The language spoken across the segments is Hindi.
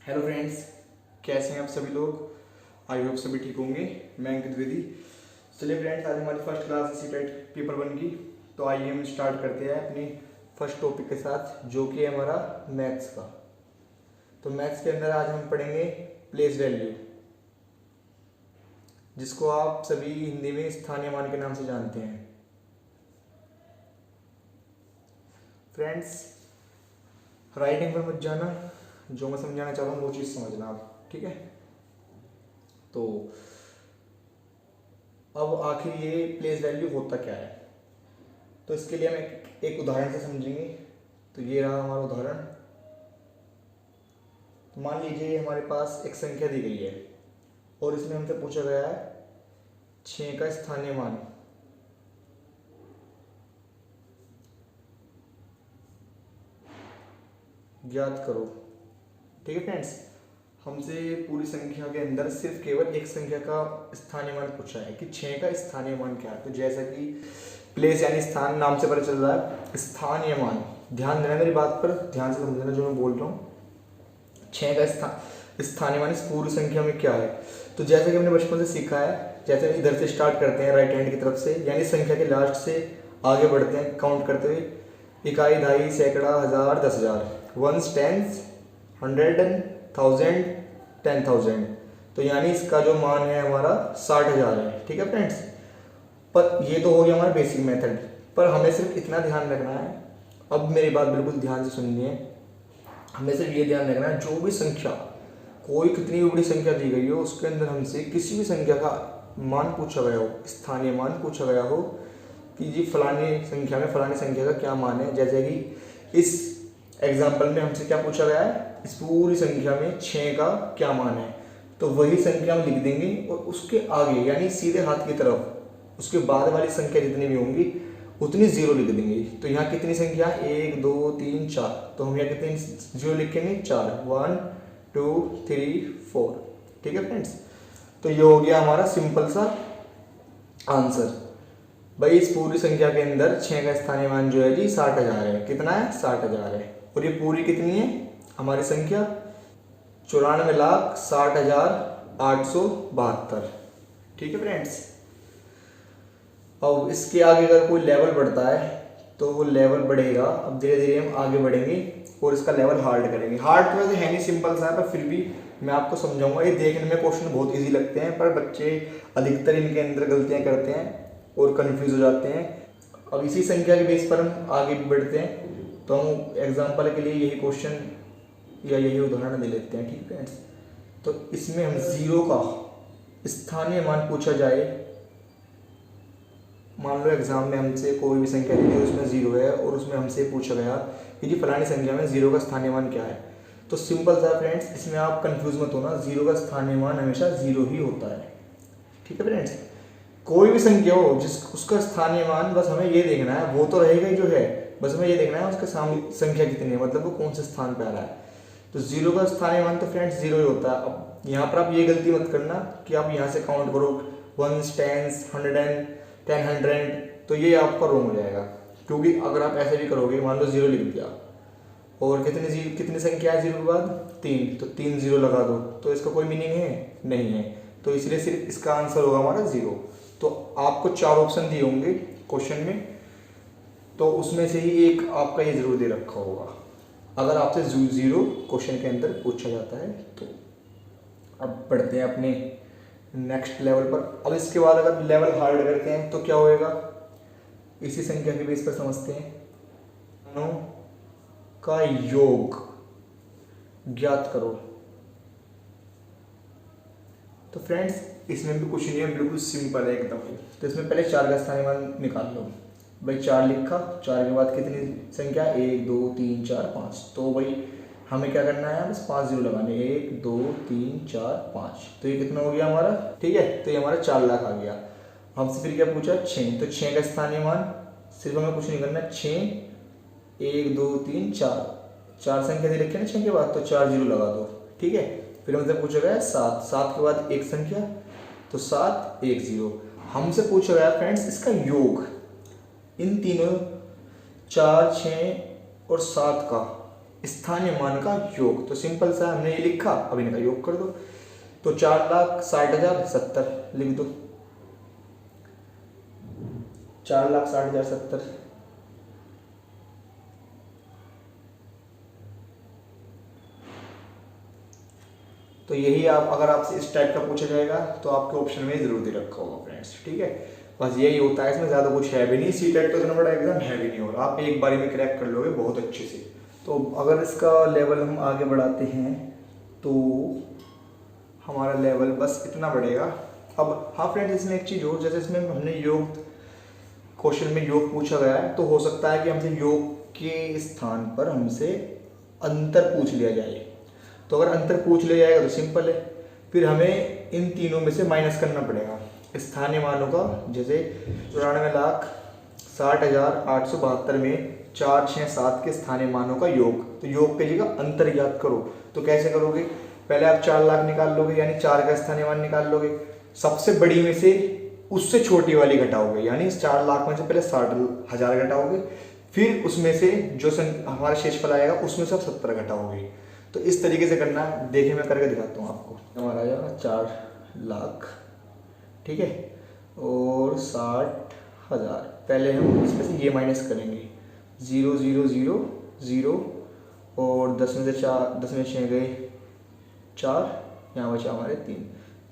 हेलो फ्रेंड्स, कैसे हैं आप सभी लोग। आई होप सभी ठीक होंगे। मैं अंकित द्विवेदी। चलिए फ्रेंड्स, आज हमारी फर्स्ट क्लास इसी टाइप पेपर 1 की। तो आइए हम स्टार्ट करते हैं अपनी फर्स्ट टॉपिक के साथ, जो कि है हमारा मैथ्स का। तो मैथ्स के अंदर आज हम पढ़ेंगे प्लेस वैल्यू, जिसको आप सभी हिंदी में स्थानीय मान के नाम से जानते हैं। फ्रेंड्स, राइटिंग पर मत जाना, जो मैं समझाना चाह रहा हूँ वो चीज़ समझना आप, ठीक है। तो अब आखिर ये प्लेस वैल्यू होता क्या है, तो इसके लिए हम एक उदाहरण से समझेंगे। तो ये रहा हमारा उदाहरण। तो मान लीजिए हमारे पास एक संख्या दी गई है और इसमें हमसे पूछा गया है 6 का स्थानीय मान। ज्ञात करो। ठीक है फ्रेंड्स, हमसे पूरी संख्या के अंदर सिर्फ केवल एक संख्या का स्थानीय मान पूछा है कि 6 का स्थानीय मान क्या है। तो जैसा कि प्लेस यानी स्थान नाम से पता चल रहा है, स्थानीय मान, ध्यान देना मेरी बात पर, ध्यान से समझना जो मैं बोल रहा हूँ। 6 का स्थानीय मान इस पूरी संख्या में क्या है। तो जैसा कि हमने बचपन से सीखा है, जैसे इधर से स्टार्ट करते हैं राइट हैंड की तरफ से, यानी संख्या के लास्ट से आगे बढ़ते हैं काउंट करते हुए। इकाई, दहाई, सैकड़ा, हजार, 10,000, वंस, टेंस, 100, 1000, 10,000। तो यानी इसका जो मान है हमारा 60,000 है। ठीक है फ्रेंड्स, पर ये तो हो गया हमारा बेसिक मेथड। पर हमें सिर्फ इतना ध्यान रखना है, अब मेरी बात बिल्कुल ध्यान से सुननी है। हमें सिर्फ ये ध्यान रखना है, जो भी संख्या, कोई कितनी भी बड़ी संख्या दी गई हो, उसके अंदर हमसे किसी भी संख्या का मान पूछा गया हो, स्थानीय मान पूछा गया हो कि जी फलानी संख्या में फलानी संख्या का क्या मान है। जैसे कि इस एग्जाम्पल में हमसे क्या पूछा गया है, इस पूरी संख्या में 6 का क्या मान है। तो वही संख्या हम लिख देंगे और उसके आगे यानी सीधे हाथ की तरफ उसके बाद वाली संख्या जितनी भी होंगी उतनी जीरो लिख देंगे। तो यहाँ कितनी संख्या, 1 2 3 4, तो हम यहाँ कितनी जीरो लिखेंगे, 4, 1 2 3 4। ठीक है फ्रेंड्स, तो ये हो गया हमारा सिंपल सा आंसर। भाई इस पूरी संख्या के अंदर 6 का स्थानीय मान जो है जी 60,000 है। कितना है, 60,000 है। और ये पूरी कितनी है हमारी संख्या, 94,60,872। ठीक है फ्रेंड्स, अब इसके आगे अगर कोई लेवल बढ़ता है तो वो लेवल बढ़ेगा। अब धीरे धीरे हम आगे बढ़ेंगे और इसका लेवल हार्ड करेंगे। हार्ड तो वैसे है नहीं, सिंपल सा है, पर फिर भी मैं आपको समझाऊंगा। ये देखने में क्वेश्चन बहुत इजी लगते हैं, पर बच्चे अधिकतर इनके अंदर गलतियां करते हैं और कंफ्यूज हो जाते हैं। अब इसी संख्या के बेस पर हम आगे बढ़ते हैं। तो हम एग्जाम्पल के लिए यही क्वेश्चन या यही उदाहरण दे लेते हैं। ठीक है, तो इसमें हम जीरो का स्थानीय मान पूछा जाए। मान लो एग्जाम में हमसे कोई भी संख्या दी है, उसमें जीरो है और उसमें हमसे पूछा गया कि जी फलानी संख्या में जीरो का स्थानीय मान क्या है। तो सिंपल सा फ्रेंड्स, इसमें आप कंफ्यूज मत होना, जीरो का स्थानीय मान हमेशा जीरो ही होता है। ठीक है फ्रेंड्स, कोई भी संख्या हो जिस उसका स्थानीय मान बस हमें ये देखना है, वो तो रहेगा ही जो है, बस हमें ये देखना है उसका सामने संख्या कितनी है, मतलब वो कौन से स्थान पे आ रहा है। तो जीरो का स्थानीय मान तो फ्रेंड्स जीरो ही होता है। अब यहाँ पर आप ये गलती मत करना कि आप यहाँ से काउंट करो 1s 10s 100 10 100, तो ये आपका रॉन्ग हो जाएगा। क्योंकि अगर आप ऐसे भी करोगे, मान लो जीरो लिख दिया और कितनी संख्या है जीरो के बाद, 3, तो 3 जीरो लगा दो, तो इसका कोई मीनिंग है नहीं है। तो इसलिए सिर्फ इसका आंसर होगा हमारा जीरो। तो आपको 4 ऑप्शन दिए होंगे क्वेश्चन में, तो उसमें से ही एक आपका ये जरूर दे रखा होगा अगर आपसे जीरो क्वेश्चन के अंदर पूछा जाता है। तो अब बढ़ते हैं अपने नेक्स्ट लेवल पर। अब इसके बाद अगर लेवल हार्ड करते हैं तो क्या होएगा, इसी संख्या के बेस पर समझते हैं। मानों का योग ज्ञात करो। तो फ्रेंड्स, इसमें भी कुछ नहीं है, बिल्कुल सिंपल है एकदम। तो इसमें पहले 4 का स्थानीय मान निकाल लो। भाई 4 लिखा, 4 के बाद कितनी संख्या, 1 2 3 4 5। तो भाई हमें क्या करना है, बस 5 जीरो लगाने, 1 2 3 4 5। तो ये कितना हो गया हमारा, ठीक है, तो ये हमारा 4 लाख आ गया। हमसे फिर क्या पूछा, 6। तो 6 का स्थानीय मान, सिर्फ हमें कुछ नहीं करना, 6 1 2 3 4, 4 संख्या दे रखी है ना 6 के बाद, तो 4 जीरो लगा दो। ठीक है, फिर हमसे पूछा गया 7, 7 के बाद एक संख्या, तो 7 1 0। हमसे पूछा गया फ्रेंड्स इसका योग, इन तीनों 4 6 और 7 का स्थानीय मान का योग। तो सिंपल सा हमने ये लिखा, अब इनका योग कर दो। तो 4,60,070 लिख दो, 4,60,070। तो यही आप, अगर आपसे इस टाइप का पूछा जाएगा तो आपके ऑप्शन में जरूर दे रखा होगा फ्रेंड्स, ठीक है। बस यही होता है, इसमें ज़्यादा कुछ है भी नहीं। सी टेट तो इतना बड़ा एग्जाम है भी नहीं, और आप एक बारी में क्रैक कर लोगे बहुत अच्छे से। तो अगर इसका लेवल हम आगे बढ़ाते हैं तो हमारा लेवल बस इतना बढ़ेगा। अब हाँ फ्रेंड्स, इसमें एक चीज़ और, जैसे इसमें हमने योग, क्वेश्चन में योग पूछा गया है, तो हो सकता है कि हमसे योग के स्थान पर हमसे अंतर पूछ लिया जाए। तो अगर अंतर पूछ लिया जाएगा तो सिंपल है, फिर हमें इन तीनों में से माइनस करना पड़ेगा स्थानीय मानों का। जैसे 94,60,872 में 4, 6, 7 के स्थानीय मानों का योग। तो योग की जगह अंतर याद करो। तो कैसे करोगे, पहले आप 4 लाख निकाल लोगे, यानी 4 का स्थानीय मान निकाल लोगे। सबसे बड़ी में से उससे छोटी वाली घटाओगे, यानी इस 4 लाख में से पहले 60,000 घटाओगे, फिर उसमें से जो हमारा शेषफल आएगा उसमें से 70 घटाओगे। तो इस तरीके से करना है। देखिए मैं करके दिखाता हूँ आपको। हमारा आ जाएगा 4 लाख, ठीक है, और 60,000। पहले हम इसमें से ये माइनस करेंगे, 0 0 0 0, और 10 में से 4, 10 में 6 गए 4, यहाँ बचा हमारे 3।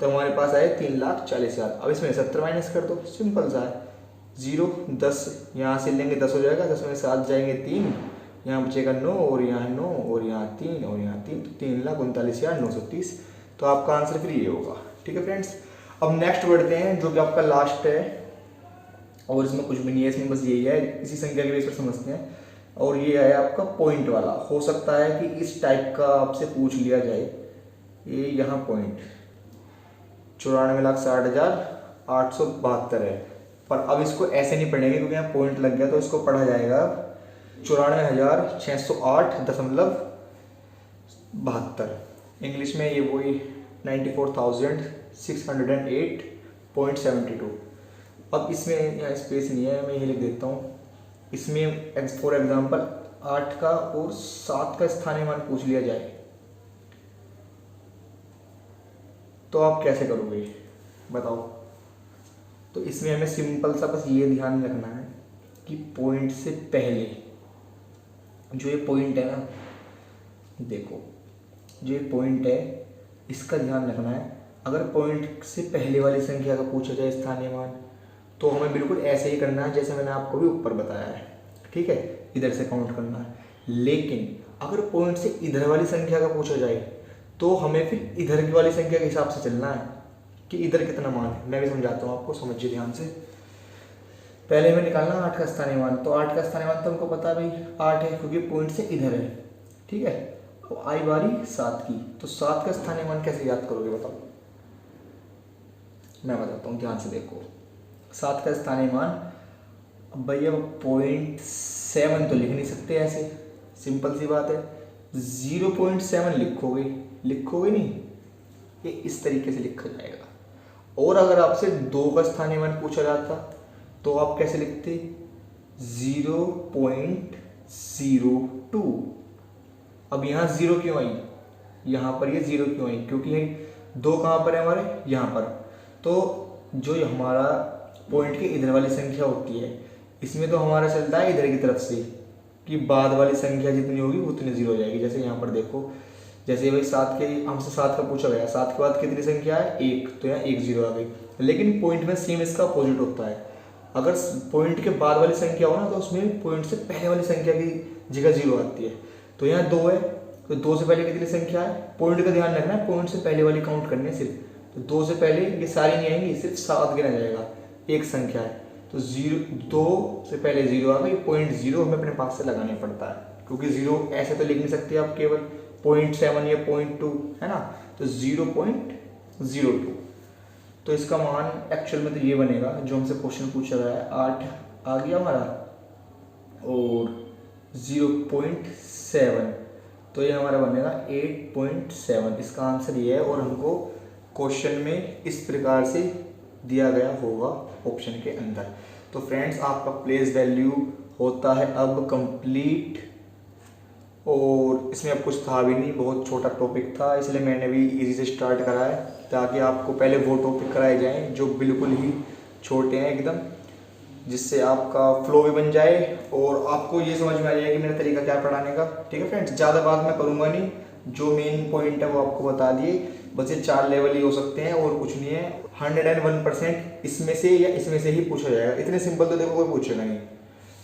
तो हमारे पास आए 3,40,000। अब इसमें 70 माइनस कर दो, सिंपल सा है। 0 10 यहाँ से लेंगे 10 हो जाएगा, 10 में 7 जाएंगे 3, यहाँ बचेगा 9, और यहाँ 9, और यहाँ 3, और यहाँ 3, तो 3,39,930। तो आपका आंसर फिर ये होगा, ठीक है फ्रेंड्स। अब नेक्स्ट बढ़ते हैं, जो कि आपका लास्ट है, और इसमें कुछ भी नहीं है, इसमें बस यही है, इसी संख्या के बेस पर समझते हैं। और ये है आपका पॉइंट वाला। हो सकता है कि इस टाइप का आपसे पूछ लिया जाए, ये यहाँ पॉइंट 94,60,872 है, पर अब इसको ऐसे नहीं पढ़ेंगे क्योंकि यहाँ पॉइंट लग गया, तो इसको पढ़ा जाएगा 94,608.72। इंग्लिश में ये वही 94,608.72। अब इसमें यहाँ स्पेस नहीं है, मैं ये लिख देता हूँ। इसमें फॉर एग्जांपल 8 का और 7 का स्थानीय मान पूछ लिया जाए तो आप कैसे करोगे बताओ। तो इसमें हमें सिंपल सा बस ये ध्यान रखना है कि पॉइंट से पहले जो ये पॉइंट है ना, देखो जो ये पॉइंट है इसका ध्यान रखना है। अगर पॉइंट से पहले वाली संख्या का पूछा जाए स्थानीय मान, तो हमें बिल्कुल ऐसे ही करना है जैसे मैंने आपको भी ऊपर बताया है, ठीक है, इधर से काउंट करना है। लेकिन अगर पॉइंट से इधर वाली संख्या का पूछा जाए तो हमें फिर इधर की वाली संख्या के हिसाब से चलना है कि इधर कितना मान है। मैं भी समझाता हूँ आपको, समझिए ध्यान से। पहले हमें निकालना 8 का स्थानीय मान। तो 8 का स्थानीय मान तो हमको पता है भाई 8 है, क्योंकि पॉइंट से इधर है, ठीक है। तो आई बारी 7 की, तो 7 का स्थानीय मान कैसे याद करोगे बताओ। मैं बताता हूँ, ध्यान से देखो। 7 का स्थानीय मान, अब भैया 0.7 तो लिख नहीं सकते ऐसे, सिंपल सी बात है। 0.7 लिखोगे नहीं, ये इस तरीके से लिखा जाएगा। और अगर आपसे 2 का स्थानीय मान पूछा जाता तो आप कैसे लिखते, 0.02। अब यहाँ 0 क्यों आई, यहाँ पर ये 0 क्यों आई, क्योंकि ये 2 कहाँ पर है हमारे, यहाँ पर। तो जो हमारा पॉइंट के इधर वाली संख्या होती है, इसमें तो हमारा चलता है इधर की तरफ से कि बाद वाली संख्या जितनी होगी उतनी 0 हो जाएगी। जैसे यहाँ पर देखो, जैसे भाई 7 के, हमसे 7 का पूछा गया, 7 के बाद कितनी संख्या है 1, तो यहाँ 1 0 आ गई। लेकिन पॉइंट में सेम इसका अपोजिट होता है। अगर पॉइंट के बाद वाली संख्या हो ना, तो उसमें पॉइंट से पहले वाली संख्या की जगह 0 आती है। तो यहाँ 2 है, तो 2 से पहले कितनी संख्या है, पॉइंट का ध्यान रखना है, पॉइंट से पहले वाली काउंट करनी है सिर्फ। तो 2 से पहले ये सारी नहीं आएंगी, सिर्फ 7 गिना जाएगा, एक संख्या है। तो 2 से पहले 0 आ गई, 0.0 हमें अपने पास से लगाना पड़ता है, क्योंकि 0 ऐसे तो लिख नहीं सकते आप केवल 0.7 या 0.2, है ना। तो 0.02। तो इसका मान एक्चुअल में तो ये बनेगा जो हमसे क्वेश्चन पूछा गया है, 8 आ गया हमारा, और 0.7, तो ये हमारा बनेगा 8.7। इसका आंसर ये है, और हमको क्वेश्चन में इस प्रकार से दिया गया होगा ऑप्शन के अंदर। तो फ्रेंड्स, आपका प्लेस वैल्यू होता है अब कंप्लीट, और इसमें अब कुछ था भी नहीं, बहुत छोटा टॉपिक था, इसलिए मैंने भी इजी से स्टार्ट करा है ताकि आपको पहले वो टॉपिक कराए जाएं जो बिल्कुल ही छोटे हैं एकदम, जिससे आपका फ्लो भी बन जाए और आपको ये समझ में आ जाए कि मेरा तरीका क्या है पढ़ाने का। ठीक है फ्रेंड्स, ज़्यादा बात मैं करूँगा नहीं, जो मेन पॉइंट है वो आपको बता दिए। बस ये 4 लेवल ही हो सकते हैं और कुछ नहीं है। 101% इसमें से या इसमें से ही पूछा जाएगा। इतने सिंपल तो देखो कोई पूछेगा नहीं,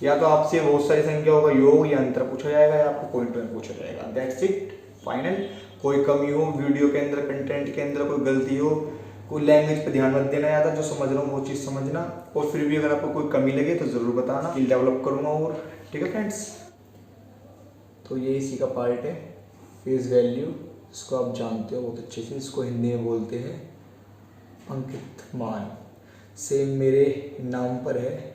या तो आपसे बहुत सारी संख्याओं का योग या अंतर पूछा जाएगा या आपको पॉइंट में पूछा जाएगा। That's it, final. कोई कमी हो वीडियो के अंदर, कंटेंट के अंदर कोई गलती हो, कोई लैंग्वेज पे ध्यान मत देना ज़्यादा, जो समझ रहा हूँ वो चीज़ समझना, और फिर भी अगर आपको कोई कमी लगे तो ज़रूर बताना, स्किल डेवलप करूँगा। और ठीक है फ्रेंड्स, तो ये इसी का पार्ट है, फेस वैल्यू, इसको आप जानते हो बहुत अच्छे से, इसको हिंदी में बोलते हैं अंकित मान। सेम मेरे नाम पर है।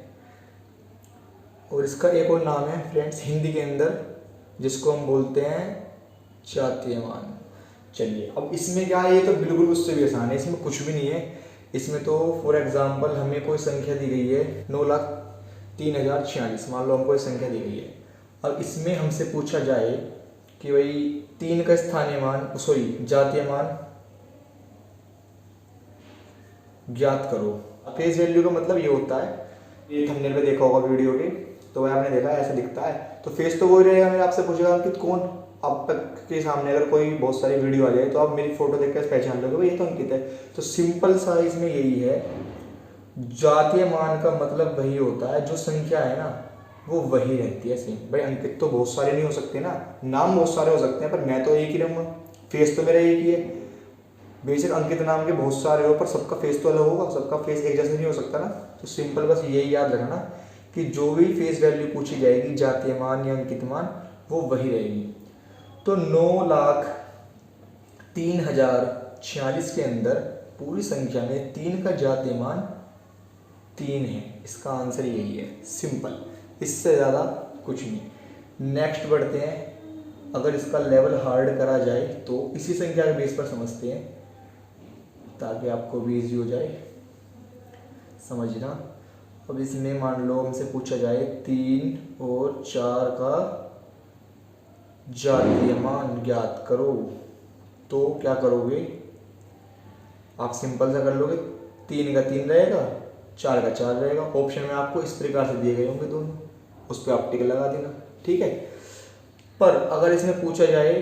और इसका एक और नाम है फ्रेंड्स हिंदी के अंदर, जिसको हम बोलते हैं जातीय मान। चलिए अब इसमें क्या है, ये तो बिल्कुल उससे भी आसान है, इसमें कुछ भी नहीं है। इसमें तो फॉर एग्जांपल हमें कोई संख्या दी गई है 9,03,046, मान लो हमको ये संख्या दी गई है। अब इसमें हमसे पूछा जाए कि भाई 3 का स्थानीय मान, सॉरी जातीय मान ज्ञात करो। फेस वैल्यू का मतलब ये होता है, ये थंबनेल पे देखा होगा वीडियो के, तो वह आपने देखा ऐसा दिखता है। तो फेस तो वो रहेगा, मेरे आपसे पूछेगा अंकित कौन। अब तक के सामने अगर कोई बहुत सारी वीडियो आ जाए तो आप मेरी फोटो देख कर पहचान लोगे भाई ये तो अंकित है। तो सिंपल सा इसमें यही है, जातीय मान का मतलब वही होता है जो संख्या है ना वो वही रहती है सेम। भाई अंकित तो बहुत सारे नहीं हो सकते ना, नाम बहुत सारे हो सकते हैं, पर मैं तो एक ही रहूँगा, फेस तो मेरा एक ही है। बेशक अंकित नाम के बहुत सारे हो, पर सबका फेस तो अलग होगा, सबका फेस एक जैसा नहीं हो सकता ना। तो सिंपल बस यही याद रखना कि जो भी फेस वैल्यू पूछी जाएगी, जातीय मान या अंकित मान, वो वही रहेगी। तो 9,03,046 के अंदर पूरी संख्या में 3 का जातीय मान 3 है। इसका आंसर यही है, सिंपल, इससे ज़्यादा कुछ नहीं। नेक्स्ट बढ़ते हैं। अगर इसका लेवल हार्ड करा जाए तो इसी संख्या के बेस पर समझते हैं ताकि आपको भी इजी हो जाए समझना। अब इसमें मान लो हमसे पूछा जाए 3 और 4 का जातीय मान ज्ञात करो, तो क्या करोगे आप? सिंपल सा कर लोगे, 3 का 3 रहेगा, 4 का 4 रहेगा। ऑप्शन में आपको इस प्रकार से दिए गए होंगे दोनों, उस पर आप टिक लगा देना, ठीक है। पर अगर इसमें पूछा जाए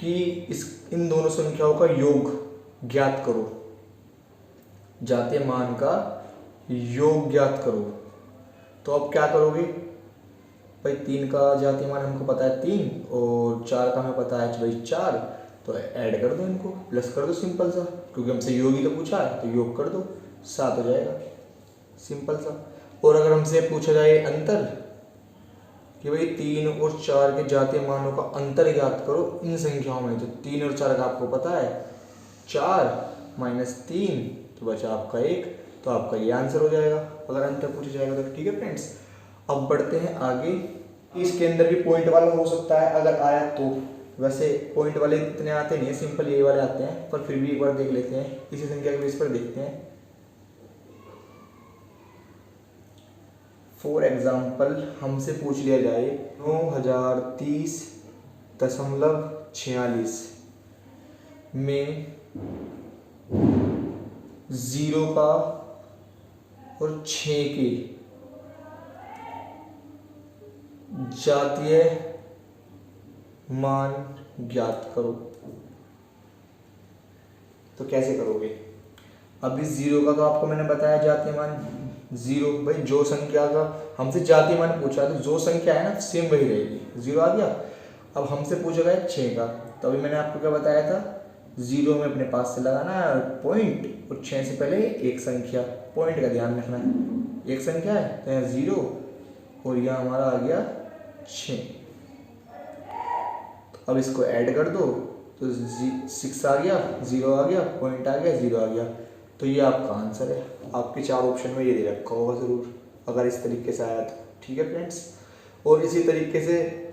कि इन दोनों संख्याओं का योग ज्ञात करो, जातीय मान का योग ज्ञात करो, तो अब क्या करोगे भाई? 3 का जातीय मान हमको पता है 3 और 4 का हमें पता है भाई 4, तो ऐड कर दो, इनको प्लस कर दो सिंपल सा, क्योंकि हमसे योग ही तो पूछा है, तो योग कर दो, 7 हो जाएगा, सिंपल सा। और अगर हमसे पूछा जाए अंतर कि भाई 3 और 4 के जातीय मानों का अंतर ज्ञात करो इन संख्याओं में, तो 3 और 4 का आपको पता है, 4 माइनस 3 तो बचा आपका 1, तो आपका ये आंसर हो जाएगा अगर अंतर पूछा जाएगा तो। ठीक है फ्रेंड्स, अब बढ़ते हैं आगे। इसके अंदर भी पॉइंट वाला हो सकता है अगर आया तो, वैसे पॉइंट वाले इतने आते नहीं है, सिंपल ये वाले आते हैं, पर फिर भी एक बार देख लेते हैं, इसी संख्या के बेस पर देखते हैं। फॉर एग्जाम्पल हमसे पूछ लिया जाए 9,030.46 में 0 का और 6 के जातीय मान ज्ञात करो, तो कैसे करोगे? अभी 0 का तो आपको मैंने बताया जातीय मान 0, भाई जो संख्या का हमसे जातीय मान पूछा तो जो संख्या है ना सेम वही रहेगी, 0 आ गया। अब हमसे पूछा गया 6 का, तो अभी मैंने आपको क्या बताया था, 0 में अपने पास से लगाना है पॉइंट, और 6 से पहले एक संख्या, पॉइंट का ध्यान रखना है, एक संख्या है तो यहाँ 0 और यहाँ हमारा आ गया 6। तो अब इसको ऐड कर दो तो 6 आ गया, 0 आ गया, पॉइंट आ गया, 0 आ गया, तो ये आपका आंसर है। आपके 4 ऑप्शन में ये दे रखा होगा ज़रूर, अगर इस तरीके से आया तो। ठीक है फ्रेंड्स, और इसी तरीके से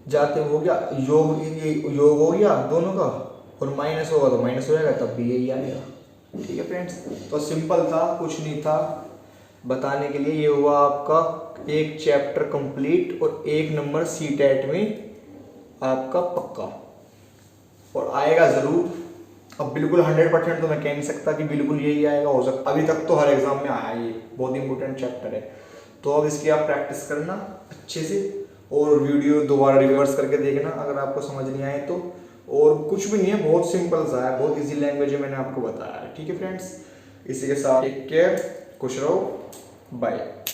जाते हो गया योग, योग हो गया दोनों का, और माइनस होगा तो माइनस हो जाएगा, तब भी यही आएगा। ठीक है फ्रेंड्स, तो सिंपल था, कुछ नहीं था बताने के लिए। ये हुआ आपका एक चैप्टर कंप्लीट और 1 नंबर CTET में आपका पक्का, और आएगा ज़रूर। अब बिल्कुल 100% तो मैं कह नहीं सकता कि बिल्कुल यही आएगा, हो सकता अभी तक तो हर एग्जाम में आया, ये बहुत इंपॉर्टेंट चैप्टर है। तो अब इसकी आप प्रैक्टिस करना अच्छे से, और वीडियो दोबारा रिवर्स करके देखना अगर आपको समझ नहीं आए तो। और कुछ भी नहीं है, बहुत सिंपल सा है, बहुत इजी लैंग्वेज है, मैंने आपको बताया है। ठीक है फ्रेंड्स, इसी के साथ टेक केयर, खुश रहो, बाय।